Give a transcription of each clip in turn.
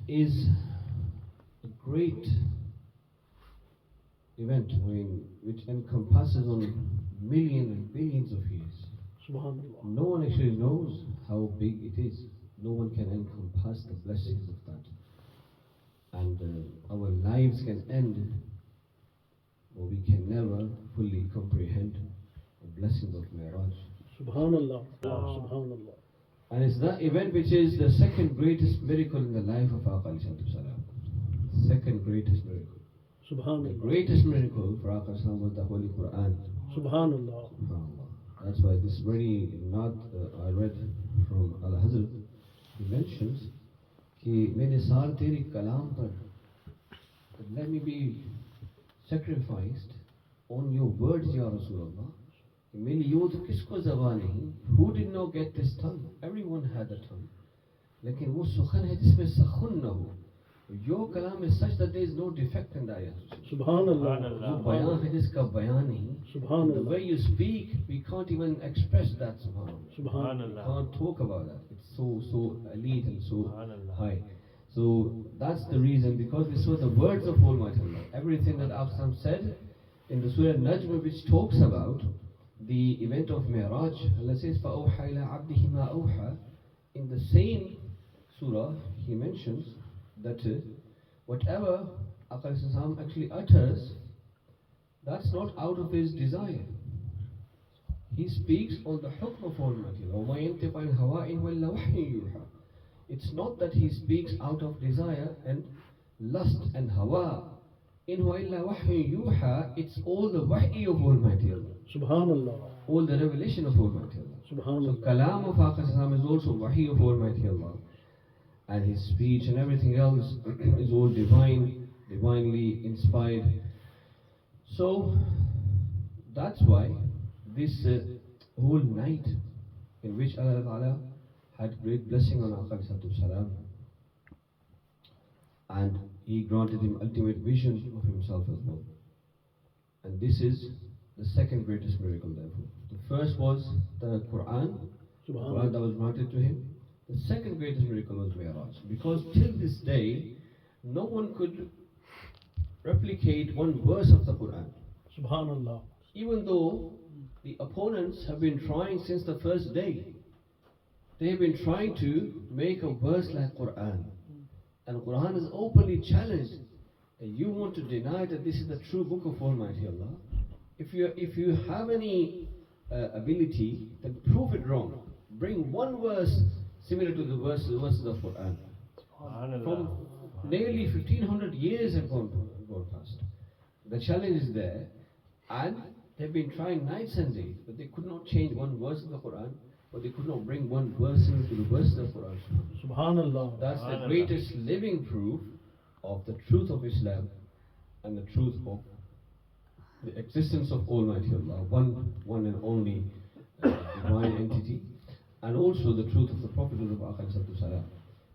is a great event, which encompasses on millions and billions of years. Subhanallah. No one actually knows how big it is. No one can encompass the blessings of that. And our lives can end, or we can never fully comprehend the blessings of Mairaj. Subhanallah. Subhanallah. And it's that event which is the second greatest miracle in the life of Aqa alayhi salatu wasalam. Second greatest miracle. The Subhanallah. greatest miracle for Aqa salam was the Holy Quran. Subhanallah. SubhanAllah. That's why this very not I read from Al-Hazrat. He mentions कि मेरे सार तेरी कलाम पर, let me be sacrificed on your words Ya Rasulullah. मेरी यूं तो किसको ज़बान नहीं? Who did not get this tongue? Everyone had a tongue. लेकिन वो सुखन है जिसमें सखुन न हो. Your kalam is such that there is no defect in the ayah. Subhanallah. वो बयान है जिसका बयान नहीं. Subhanallah. The way you speak, we can't even express that. Subhanallah. Subhanallah. We can't talk about that. It's so elite and so high. So that's the reason, because this was the words of Almighty Allah. Everything that Aqsam said in the Surah Najm, which talks about the event of Mairaj, Allah says, فَأَوْحَى إِلَىٰ عَبْدِهِ مَا أَوْحَى. In the same surah, he mentions that whatever Aqal actually utters, that's not out of his desire. He speaks on the hukm of Almighty Allah. It's not that he speaks out of desire and lust and hawa. In huwa illa wahyu yuha, it's all the wahy of Almighty Allah. Subhanallah. All the revelation of Almighty Allah. Subhanallah. So kalam of Aqal is also wahy of Almighty Allah. And his speech and everything else is all divine, divinely inspired. So that's why this whole night in which Allah Ta'ala had great blessing on Aqal Salam, and he granted him ultimate vision of himself as well. And this is the second greatest miracle therefore. The first was the Quran that was granted to him. The second greatest miracle was Mairaj, because till this day, no one could replicate one verse of the Quran. Subhanallah. Even though the opponents have been trying since the first day. They have been trying to make a verse like Quran. And Quran is openly challenged. And you want to deny that this is the true book of Almighty Allah. If you have any ability, then prove it wrong. Bring one verse similar to the verses of Quran. From nearly 1500 years have gone past. The challenge is there, and they've been trying nights and days, but they could not change one verse of the Quran, but they could not bring one verse into the verse of the Quran. Subhanallah. That's the greatest living proof of the truth of Islam and the truth of the existence of Almighty Allah, one and only divine entity, and also the truth of the Prophet of Aqal Salam.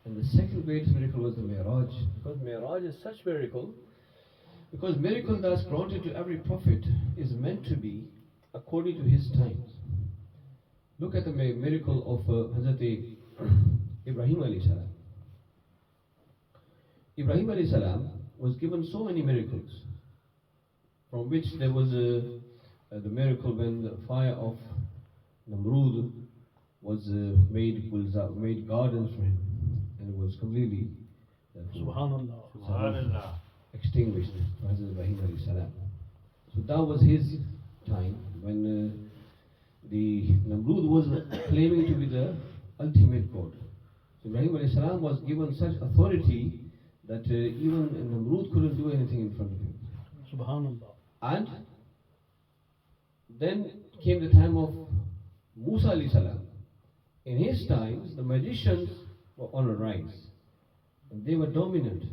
And the second greatest miracle was the Mairaj, because Mairaj is such miracle, because miracle that's granted to every prophet is meant to be according to his times. Look at the miracle of Hazrat Ibrahim alayhi salam. Ibrahim alayhi salam was given so many miracles, from which there was the miracle when the fire of Namrud was made gardens for him, and it was completely Subhanallah. extinguished for Hazrat Ibrahim alayhi salam. So that was his time when the Namrud was claiming to be the ultimate God. So Ibrahim alayhi salam was given such authority that even Namrud couldn't do anything in front of him. Subhanallah. And then came the time of Musa alayhi salam. In his times, the magicians were on a rise, and they were dominant,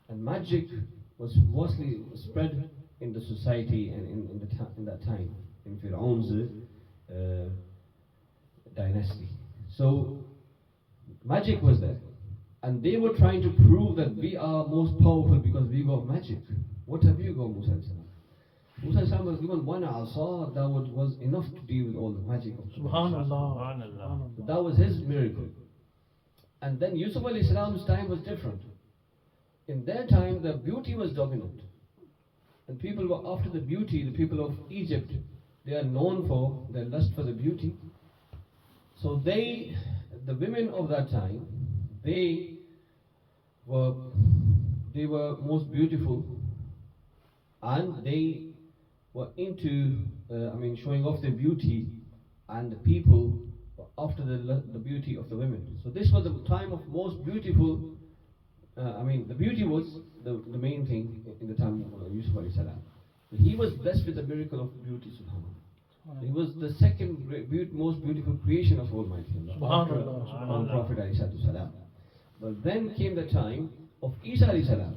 and magic was vastly spread in the society and in that time, in Fir'aun's dynasty. So magic was there, and they were trying to prove that we are most powerful because we got magic. What have you got, Musa alayhi salam? Musa alayhi salam was given one asa that was enough to deal with all the magic of Subhanallah. So that was his miracle. And then Yusuf alayhi salam's time was different. in their time the beauty was dominant. And people were after the beauty. The people of Egypt, they are known for their lust for the beauty. So the women of that time, they were most beautiful, and they were into, showing off their beauty, and the people were after the beauty of the women. So this was the time of most beautiful. The beauty was the main thing in the time of Yusuf alayhi salam. He was blessed with the miracle of beauty, subhanAllah. He was the second most beautiful creation of Almighty Allah, after Prophet alayhi salam. But then came the time of Isa alayhi salam.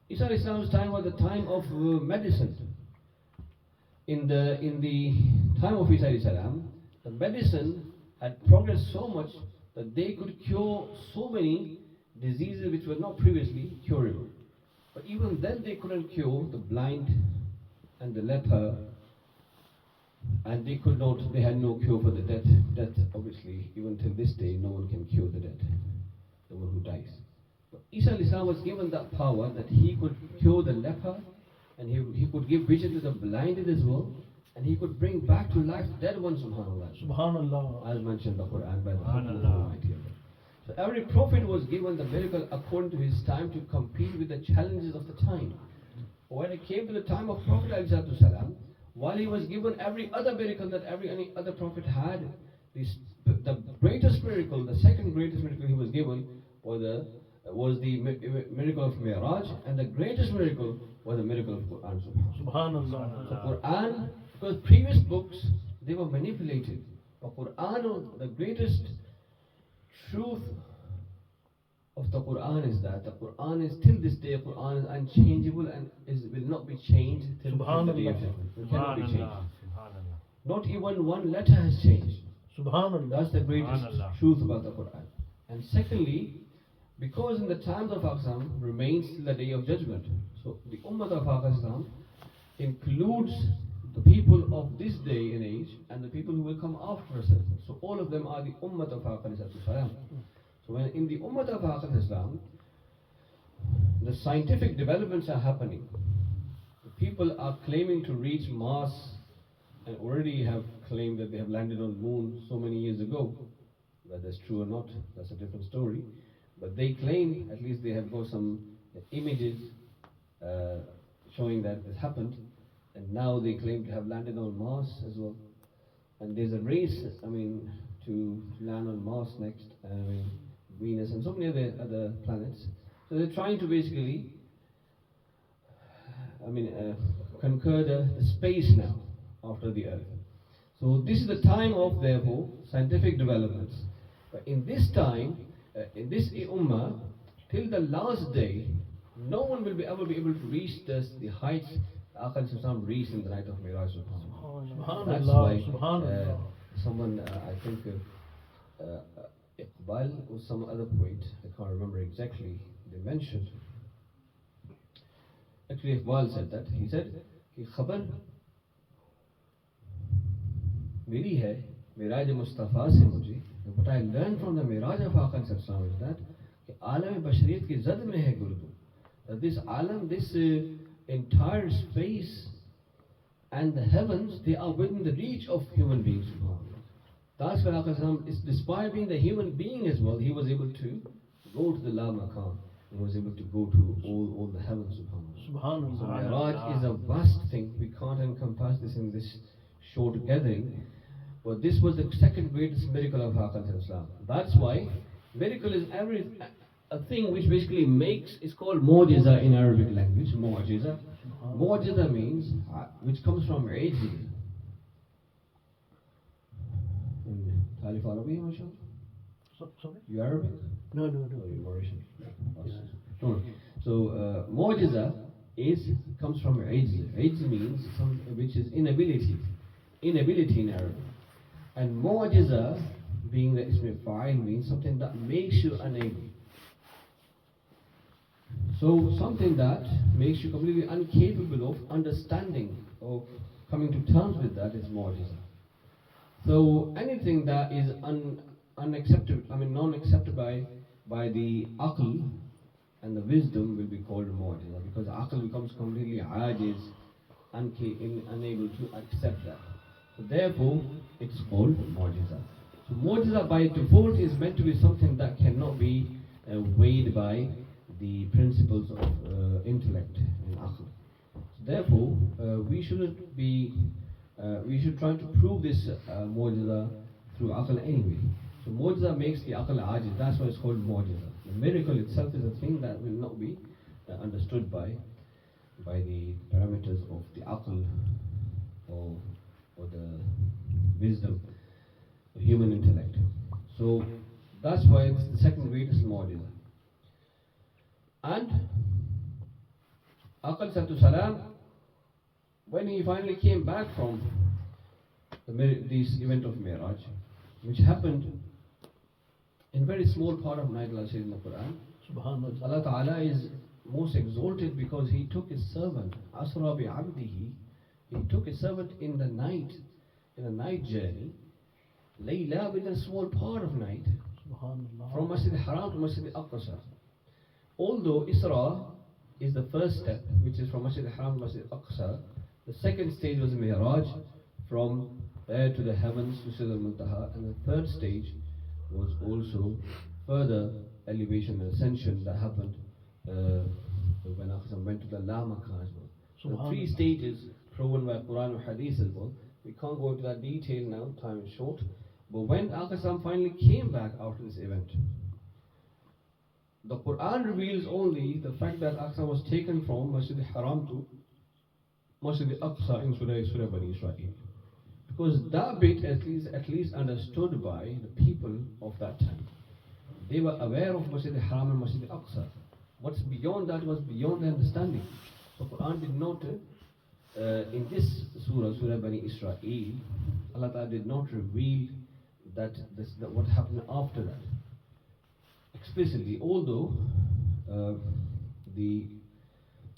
Isa alayhi salam's time was the time of medicine. In the time of Isa alayhi salam, the medicine had progressed so much that they could cure so many diseases which were not previously curable. But even then they couldn't cure the blind and the leper, and they had no cure for the dead. Death, obviously, even till this day, no one can cure the dead, the one who dies. But Isa alayhi salam was given that power that he could cure the leper, and he could give vision to the blinded as well, and he could bring back to life dead ones, subhanAllah. Subhanallah. As mentioned in the Quran by the Prophet of Almighty Allah. So every prophet was given the miracle according to his time to compete with the challenges of the time. When it came to the time of Prophet ﷺ, while he was given every other miracle that any other prophet had, the greatest miracle, the second greatest miracle he was given was the miracle of Mairaj, and the greatest miracle was the miracle of Quran. Subhanallah. So Quran, because previous books, they were manipulated. But Quran, the greatest truth of the Quran is that the Quran is till this day, Quran is unchangeable and will not be changed till the day of judgment. It cannot be changed. Not even one letter has changed. Subhanallah. That's the greatest truth about the Quran. And secondly, because in the times of Aqsam remains till the day of judgment. So the Ummah of Aqsam includes the people of this day and age and the people who will come after us. So all of them are the Ummah of Aqsam. So when in the Ummah of Aqsam, the scientific developments are happening. The people are claiming to reach Mars and already have claimed that they have landed on the moon so many years ago. Whether that's true or not, that's a different story. But they claim, at least they have got some images showing that this happened. And now they claim to have landed on Mars as well. And there's a race, to land on Mars next, Venus and so many other planets. So they're trying to basically, conquer the space now after the Earth. So this is the time of, therefore, scientific developments. But in this time, in this Ummah, till the last day, no one will ever be able to reach the heights Al-Qadriyyah reached in the night of Mairaj. That's why someone, I think Iqbal or some other poet, I can't remember exactly, they mentioned. Actually Iqbal said that. He said, कि खबर मिली है मिराज मुस्तफ़ा से मुझे. What I learned from the Mairaj of Al-Qadriyyah is that कि आलम बशरियत की ज़द में है गुर्दू. That this alam, this entire space and the heavens, they are within the reach of human beings. That's why Al-Qadriyyah is, despite being the human being as well, he was able to go to the La Makan. He was able to go to all the heavens. Subhanallah. So Mairaj is a vast thing. We can't encompass this in this short gathering. But this was the second greatest miracle of Al-Qadriyyah. That's why miracle is a thing which basically it's called mu'jiza in Arabic language. Mu'jiza. Mu'jiza means, which comes from ijz. In Talif Arabi, mashallah? Sorry? You Arabic? No. Oh, you're Mauritian. No. So, mu'jiza comes from ijz. Ijz means something which is inability. Inability in Arabic. And mu'jiza, being the ism fa'il, means something that makes you unable. So something that makes you completely incapable of understanding or coming to terms with that is mu'jiza. So anything that is non-accepted by the aql and the wisdom will be called mu'jiza, because aql becomes completely ajiz, unable to accept that. So therefore, it's called mu'jiza. So mu'jiza by default is meant to be something that cannot be weighed by the principles of intellect and aql. So therefore, we should try to prove this mu'jiza through aql anyway. So mu'jiza makes the aql ajiz, that's why it's called mu'jiza. The miracle itself is a thing that will not be understood by the parameters of the aql or the wisdom, the human intellect. So that's why it's the second greatest mu'jiza. And Aql salam, when he finally came back from this event of Mairaj, which happened in very small part of night, Allah says in the Quran, Subhanallah. Allah Ta'ala is most exalted because He took His servant, Asra bi abdihi, He took His servant in the night journey, Layla, with a small part of night, Subhanallah. from Masjid al-Haram to Masjid al-Aqsa. Although Isra is the first step, which is from Masjid al-Haram to Masjid al-Aqsa, the second stage was Mairaj, from there to the heavens to Sidr al-Muntaha, and the third stage was also further elevation and ascension that happened when Aqsa went to the Lama Khan as well. So 3 stages proven by Quran and Hadith as well. We can't go into that detail now, time is short. But when Aqsa finally came back after this event, the Quran reveals only the fact that Aqsa was taken from Masjid al-Haram to Masjid al-Aqsa in Surah Bani Israel. Because that bit at least understood by the people of that time. They were aware of Masjid al-Haram and Masjid al-Aqsa. What's beyond that was beyond their understanding. So Quran did not, in this Surah Bani Israel, Allah Ta'ala did not reveal that what happened after that explicitly, although the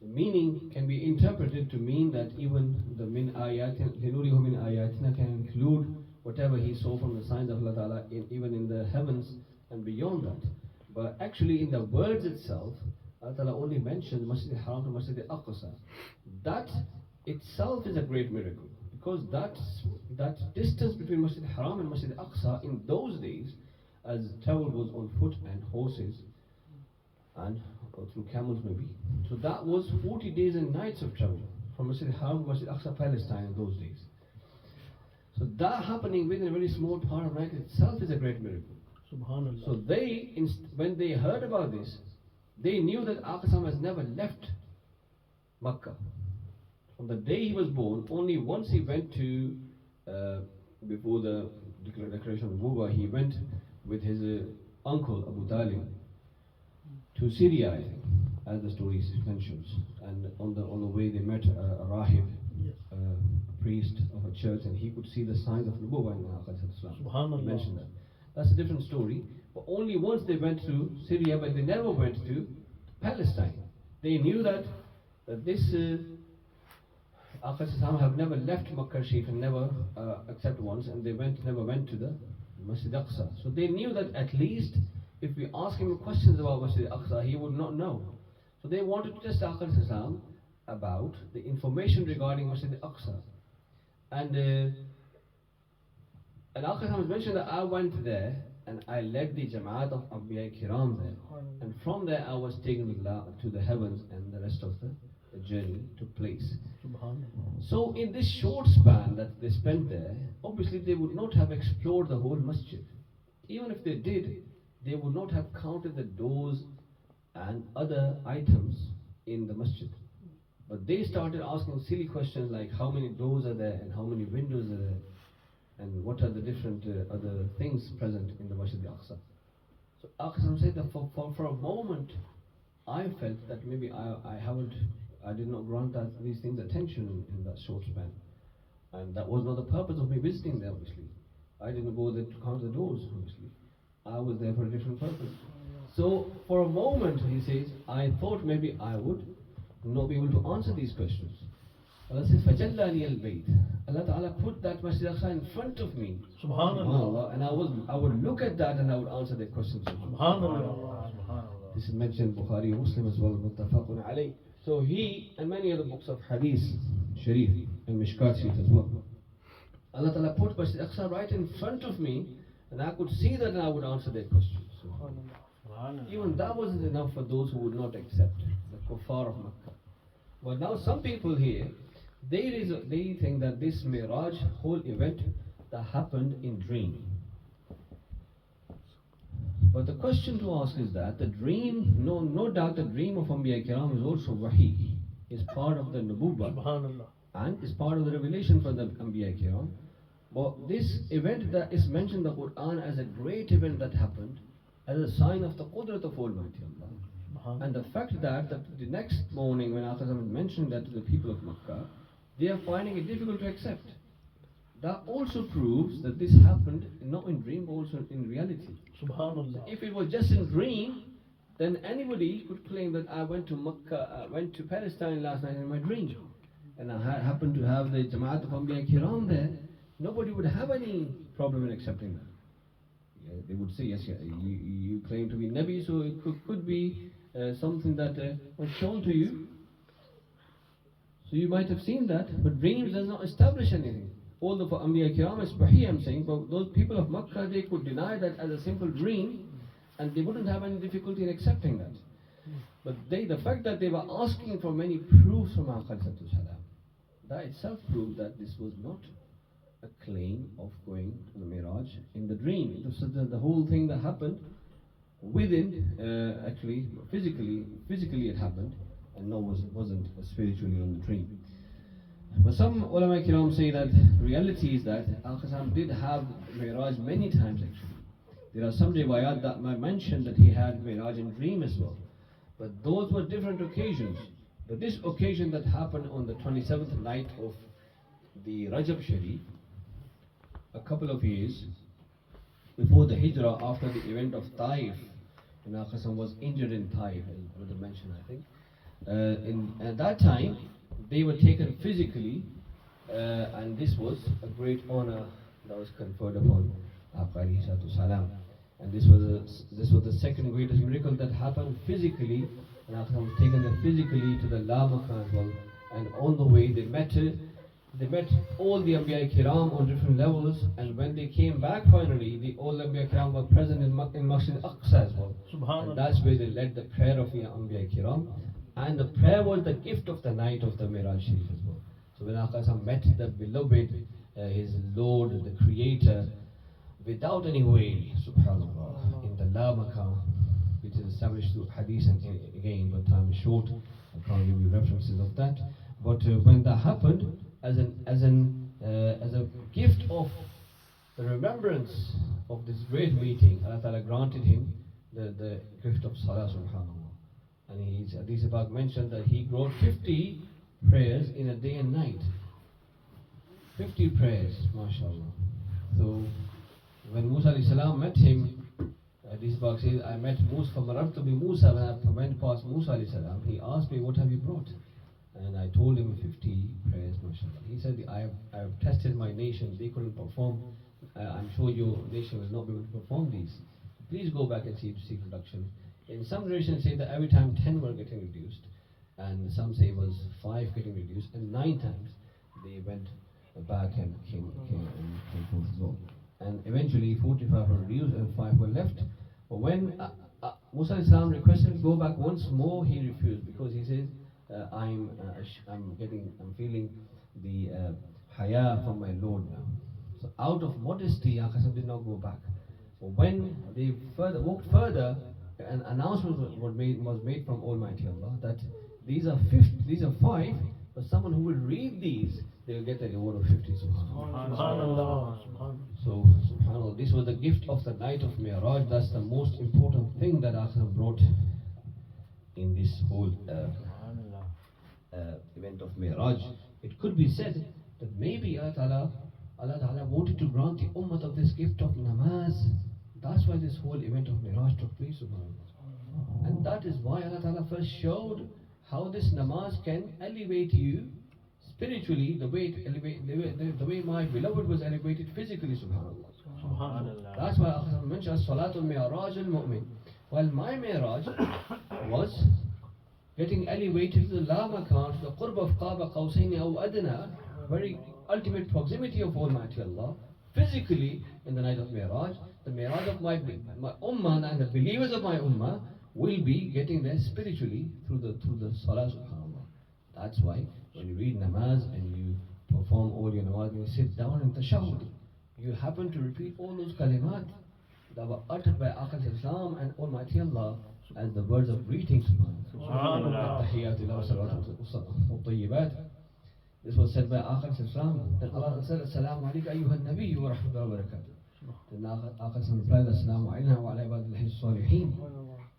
meaning can be interpreted to mean that even the min ayatina can include whatever he saw from the signs of Allah Ta'ala, even in the heavens and beyond that. But actually in the words itself, Allah Ta'ala only mentioned Masjid al-Haram to Masjid al-Aqsa. That itself is a great miracle, because that distance between Masjid al-Haram and Masjid al-Aqsa in those days, as travel was on foot and horses and or through camels maybe, so that was 40 days and nights of travel from Masjid al-Haram to Masjid al-Aqsa, Palestine in those days. So that happening within a very small part of night itself is a great miracle. Subhanallah. So when they heard about this, they knew that Aqsa has never left Makkah. From the day he was born, only once he went to, before the declaration of Nubuwwah, he went with his uncle Abu Talib to Syria, I think, as the story mentions. And on the way they met a rahib, a priest of a church, and he could see the signs of Nubuwwah in Islam. Subhanallah. He mentioned that. That's a different story. But only once they went to Syria, but they never went to Palestine. They knew that this Aqsa have never left Makkah Sharif and never, except once, and they never went to the Masjid Aqsa. So they knew that at least if we ask him questions about Masjid Aqsa, he would not know. So they wanted to test Aqsa about the information regarding Masjid Aqsa. And Aqsa has mentioned that I went there and I led the Jama'at of Anbiya Kiram there. And from there I was taken to the heavens, and the rest of the journey took place. So in this short span that they spent there, obviously they would not have explored the whole masjid. Even if they did, they would not have counted the doors and other items in the masjid. But they started asking silly questions like how many doors are there and how many windows are there, and what are the different other things present in the Masjid al-Aqsa. So Aqsa said that for a moment I felt that maybe I did not grant these things attention in that short span. And that was not the purpose of me visiting there, obviously. I didn't go there to count the doors, obviously. I was there for a different purpose. So for a moment, he says, I thought maybe I would not be able to answer these questions. Allah says, فَجَلَّ لِيَ الْبَيْتِ. Allah Ta'ala put that Masjid al-Aqsa in front of me. Subhanallah. And I would look at that and I would answer their questions. Subhanallah. This is mentioned in Bukhari, Muslim as well, muttafaqun alayh. So he and many other books of hadith, Sharif and Mishkat Sharif as well. Allah Ta'ala put Masjid Aqsa right in front of me, and I could see that and I would answer their questions. Even that wasn't enough for those who would not accept the kuffar of Makkah. But now some people here, they think that this Mairaj whole event that happened in dream. But the question to ask is that the dream, no doubt the dream of Anbiya Kiram is also wahi, is part of the Nububbah and is part of the revelation for the Anbiya Kiram. But this event that is mentioned in the Quran as a great event that happened, as a sign of the Qudrat of Almighty Allah. And the fact that the next morning when Al-Qadriyyah mentioned that to the people of Makkah, they are finding it difficult to accept. That also proves that this happened not in dream, but also in reality. Subhanallah. If it was just in dream, then anybody could claim that I went to Makkah, I went to Palestine last night in my dream, and I happened to have the Jama'at of Anbiya Kiram there. Nobody would have any problem in accepting that. Yeah, they would say, yes, yeah, you claim to be Nabi, so it could be something that was shown to you. So you might have seen that, but dreams does not establish anything. Although for Anbiya Kiram is Bahi, I'm saying, but those people of Makkah, they could deny that as a simple dream, and they wouldn't have any difficulty in accepting that. But the fact that they were asking for many proofs from Al-Qadriyyah, that itself proved that this was not a claim of going to the Mairaj in the dream. It was the whole thing that happened within, actually, physically it happened, and wasn't spiritually in the dream. But some ulama kiram say that reality is that Al-Qadriyyah did have Mairaj many times actually. There are some riwayat that might mention that he had Mairaj in dream as well. But those were different occasions. But this occasion that happened on the 27th night of the Rajab Sharif, a couple of years before the Hijrah, after the event of Taif, when Al-Qadriyyah was injured in Taif, as brother mentioned, I think. At that time, they were taken physically, and this was a great honor that was conferred upon Al-Qadriyyah. And this was the second greatest miracle that happened physically, and Al-Qadriyyah was taken there physically to the La Makan as well. And on the way, they met all the Anbiya Kiram on different levels, and when they came back finally, all the Anbiya Kiram were present in Masjid Aqsa as well. And that's where they led the prayer of the Anbiya Kiram. And the prayer was the gift of the night of the Mairaj Sharif as well. So when Al-Qadriyyah met the beloved, his Lord, the Creator, without any way, subhanAllah, in the La Makan, which is established through hadith, and again, but time is short, I can't give you references of that. But when that happened, as a gift of the remembrance of this great meeting, Allah Ta'ala granted him the gift of Salah, subhanAllah. And Hadith Abak mentioned that he wrote 50 prayers in a day and night. 50 prayers, mashallah. So when Musa alayhi salam met him, Hadith Abak says, I met Musa from Arab to be Musa. When I went past Musa alayhi salam, he asked me, what have you brought? And I told him 50 prayers, mashallah. He said, I have tested my nation, they couldn't perform. I'm sure your nation will not be able to perform these. Please go back and see production. In some narrations say that every time 10 were getting reduced, and some say it was 5 getting reduced, and 9 times they went back and came forth as well. And eventually 45 were reduced and 5 were left. But when Musa Islam requested to go back once more, he refused, because he says, I'm feeling the haya from my Lord now. So out of modesty, Al-Qadriyyah did not go back. But when they walked further, an announcement was made from Almighty Allah that these are 5, but someone who will read these, they will get a reward of 50. Subhanallah. So, subhanallah, this was the gift of the night of Mairaj. That's the most important thing that Allah brought in this whole event of Mairaj. It could be said that maybe Allah Ta'ala wanted to grant the ummah of this gift of namaz. That's why this whole event of Mairaj took place, subhanAllah. And that is why Allah Ta'ala first showed how this namaz can elevate you spiritually, the way my beloved was elevated physically, subhanAllah. That's why Allah mentions Salatul Mairaj al-Mu'min. While my Mairaj was getting elevated to the La Makan, to the Qurb of Kaaba Qawsaini aw Adna, very ultimate proximity of Almighty Allah, physically in the night of Mairaj. The Mairaj of my Ummah and the believers of my Ummah will be getting there spiritually through the Salah, subhanAllah. That's why when you read namaz and you perform all your namaz and you sit down in tashahhud, you happen to repeat all those kalimat that were uttered by Aqal Islam and Almighty Allah as the words of greeting, subhanAllah. This was said by Aqal Islam. Then Allah said, Assalamu alayka ayyuhan nabiyyu wa rahmatullahi wa barakatuh. Then Aqal Islam replied, Assalamu alayna wa ala ibadillahi salihin.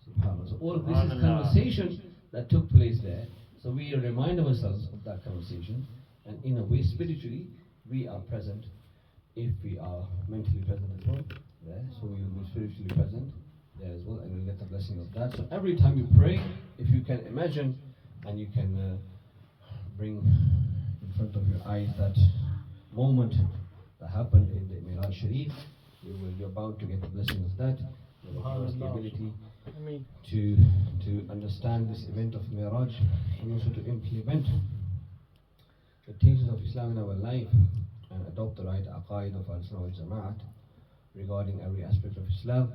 SubhanAllah. So all of this is conversation that took place there. So we remind ourselves of that conversation, and in a way, spiritually, we are present if we are mentally present as well. There, so we will be spiritually present there as well, and we'll get the blessing of that. So every time you pray, if you can imagine, and you can bring in front of your eyes that moment that happened in the Mairaj Sharif, you're bound to get the blessing of that. You will have the ability to understand this event of Mairaj and also to implement the teachings of Islam in our life and adopt the right aqaid of Al-Sunnah wal Jama'at regarding every aspect of Islam.